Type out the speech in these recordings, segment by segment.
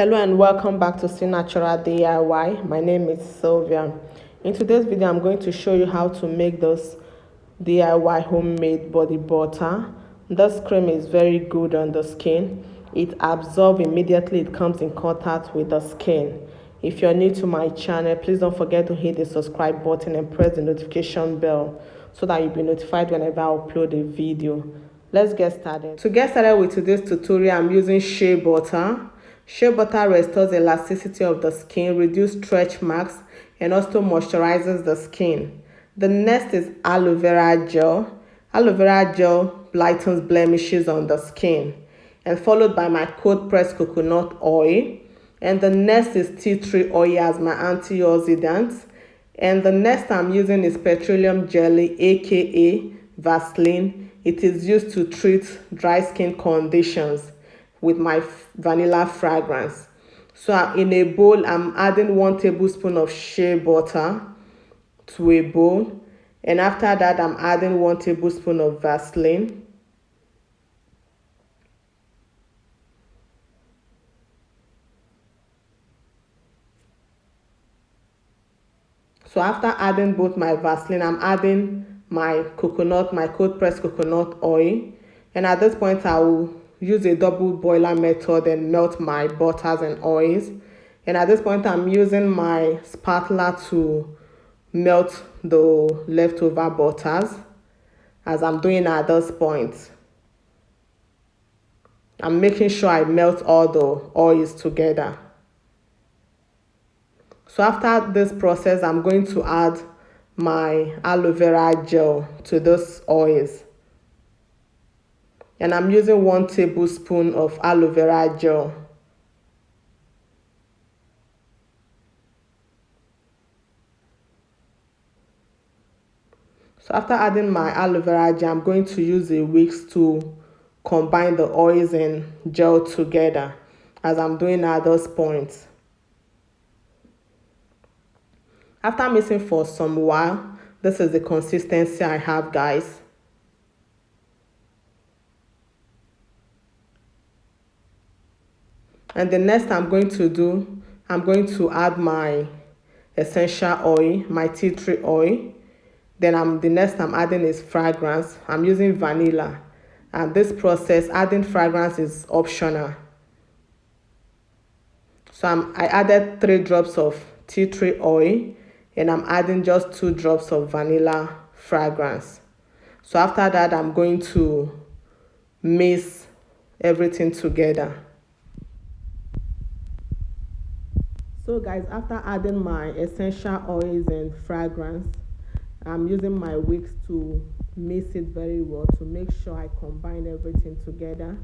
Hello and welcome back to Still Natural DIY. My name is Sylvia. In today's video, I'm going to show you how to make this DIY homemade body butter. This cream is very good on the skin. It absorbs immediately it comes in contact with the skin. If you're new to my channel, please don't forget to hit the subscribe button and press the notification bell so that you'll be notified whenever I upload a video. Let's get started. To get started with today's tutorial, I'm using shea butter. Shea butter restores elasticity of the skin, reduces stretch marks, and also moisturizes the skin. The next is aloe vera gel. Aloe vera gel lightens blemishes on the skin, and followed by my cold pressed coconut oil. And the next is tea tree oil as my antioxidant. And the next I'm using is petroleum jelly, aka Vaseline. It is used to treat dry skin conditions with my vanilla fragrance. So in a bowl, I'm adding 1 tablespoon of shea butter to a bowl. And after that, I'm adding 1 tablespoon of Vaseline. So after adding both my Vaseline, I'm adding my cold pressed coconut oil. And at this point, I will use a double boiler method and melt my butters and oils. And at this point, I'm using my spatula to melt the leftover butters as I'm doing at this point. I'm making sure I melt all the oils together. So after this process, I'm going to add my aloe vera gel to those oils. And I'm using 1 tablespoon of aloe vera gel. So after adding my aloe vera gel, I'm going to use a whisk to combine the oils and gel together as I'm doing at this point. After mixing for some while, this is the consistency I have, guys. And the next I'm going to add my essential oil, my tea tree oil. Then the next I'm adding is fragrance. I'm using vanilla. And this process, adding fragrance is optional. So I added 3 drops of tea tree oil, and I'm adding just 2 drops of vanilla fragrance. So after that, I'm going to mix everything together. So guys, after adding my essential oils and fragrance, I'm using my whisk to mix it very well to make sure I combine everything together.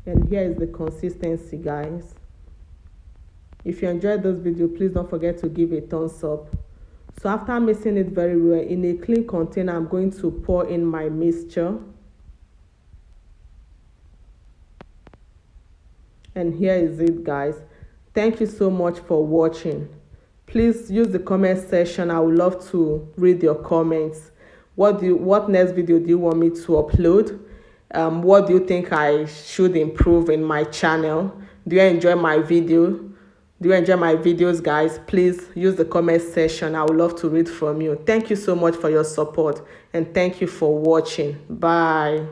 And here is the consistency, guys. If you enjoyed this video, please don't forget to give a thumbs up. So after mixing it very well, in a clean container, I'm going to pour in my mixture. And here is it, guys. Thank you so much for watching. Please use the comment section. I would love to read your comments. What next video do you want me to upload? What do you think I should improve in my channel? Do you enjoy my video? Do you enjoy my videos, guys? Please use the comment section. I would love to read from you. Thank you so much for your support, and thank you for watching. Bye.